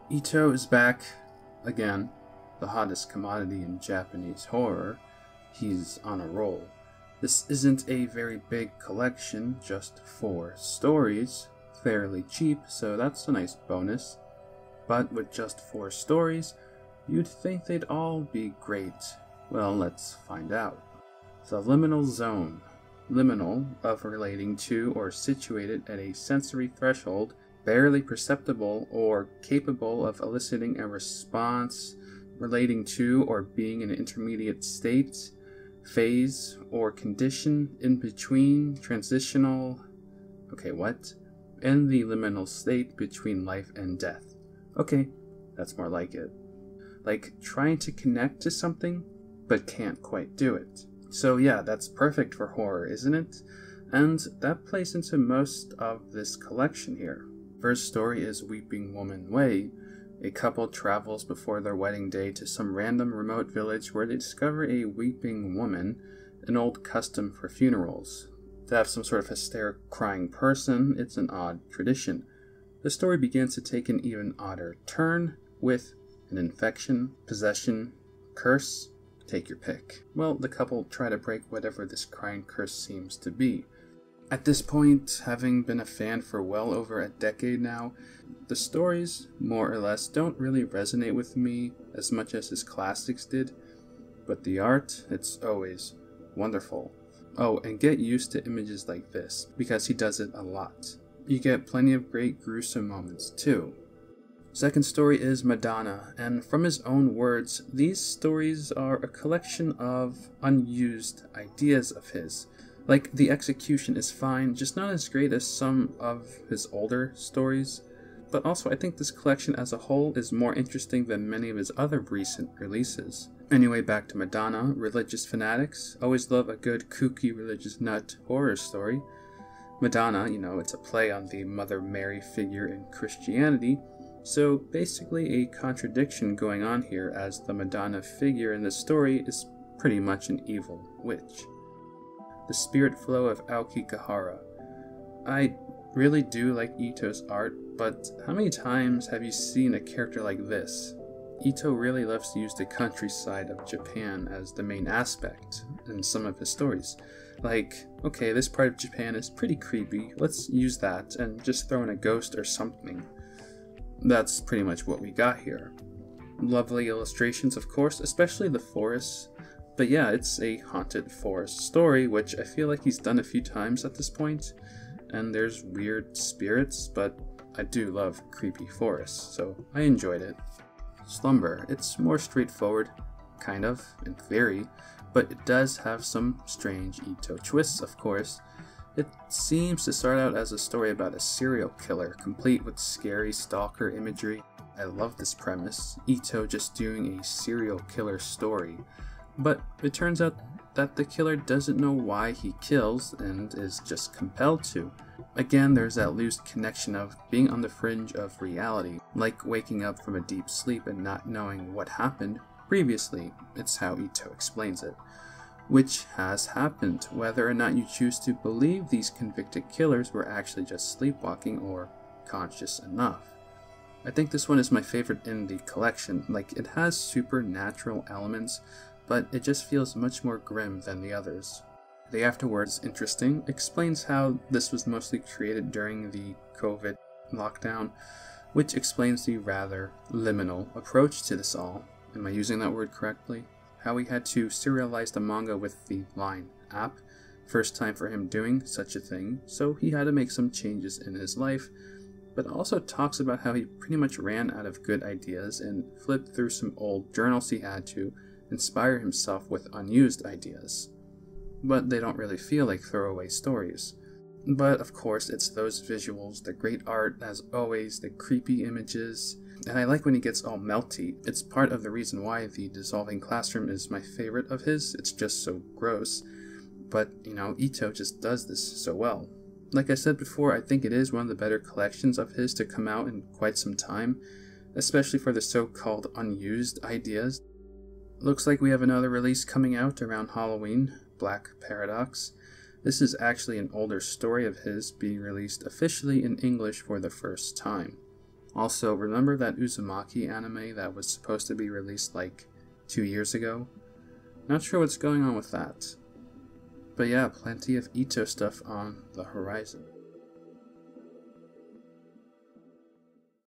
Ito is back again, the hottest commodity in Japanese horror. He's on a roll. This isn't a very big collection, just 4 stories, fairly cheap, so that's a nice bonus. But with just 4 stories, you'd think they'd all be great. Well, let's find out. The liminal zone. Liminal, of relating to or situated at a sensory threshold, barely perceptible or capable of eliciting a response, relating to or being in an intermediate state, phase, or condition, in between, transitional, in the liminal state between life and death. Okay, that's more like it. Like trying to connect to something, but can't quite do it. So yeah, that's perfect for horror, isn't it? And that plays into most of this collection here. First story is Weeping Woman Way. A couple travels before their wedding day to some random remote village where they discover a weeping woman, an old custom for funerals. To have some sort of hysteric crying person, it's an odd tradition. The story begins to take an even odder turn with an infection, possession, curse, take your pick. Well, the couple try to break whatever this crying curse seems to be. At this point, having been a fan for well over a decade now, the stories, more or less, don't really resonate with me as much as his classics did, but the art, it's always wonderful. Oh, and get used to images like this, because he does it a lot. You get plenty of great gruesome moments too. Second story is Madonna, and from his own words, these stories are a collection of unused ideas of his. Like, the execution is fine, just not as great as some of his older stories. But also, I think this collection as a whole is more interesting than many of his other recent releases. Anyway, back to Madonna. Religious fanatics always love a good kooky religious nut horror story. Madonna, it's a play on the Mother Mary figure in Christianity, so basically a contradiction going on here, as the Madonna figure in the story is pretty much an evil witch. The spirit flow of Aokigahara. I really do like Ito's art, but how many times have you seen a character like this? Ito really loves to use the countryside of Japan as the main aspect in some of his stories. Like, okay, this part of Japan is pretty creepy, let's use that and just throw in a ghost or something. That's pretty much what we got here. Lovely illustrations, of course, especially the forests. But yeah, it's a haunted forest story, which I feel like he's done a few times at this point. And there's weird spirits, but I do love creepy forests, so I enjoyed it. Slumber. It's more straightforward, kind of, in theory, but it does have some strange Ito twists, of course. It seems to start out as a story about a serial killer, complete with scary stalker imagery. I love this premise, Ito just doing a serial killer story. But it turns out that the killer doesn't know why he kills and is just compelled to. Again, there's that loose connection of being on the fringe of reality, like waking up from a deep sleep and not knowing what happened previously. It's how Ito explains it. Which has happened, whether or not you choose to believe these convicted killers were actually just sleepwalking or conscious enough. I think this one is my favorite in the collection. Like, it has supernatural elements, but it just feels much more grim than the others. The afterword is interesting, explains how this was mostly created during the COVID lockdown, which explains the rather liminal approach to this all. Am I using that word correctly? How he had to serialize the manga with the Line app, first time for him doing such a thing, so he had to make some changes in his life, but also talks about how he pretty much ran out of good ideas and flipped through some old journals he had to inspire himself with unused ideas. But they don't really feel like throwaway stories. But of course, it's those visuals, the great art, as always, the creepy images, and I like when he gets all melty. It's part of the reason why the Dissolving Classroom is my favorite of his. It's just so gross. But, Ito just does this so well. Like I said before, I think it is one of the better collections of his to come out in quite some time, especially for the so-called unused ideas. Looks like we have another release coming out around Halloween, Black Paradox. This is actually an older story of his being released officially in English for the first time. Also, remember that Uzumaki anime that was supposed to be released like 2 years ago? Not sure what's going on with that. But yeah, plenty of Ito stuff on the horizon.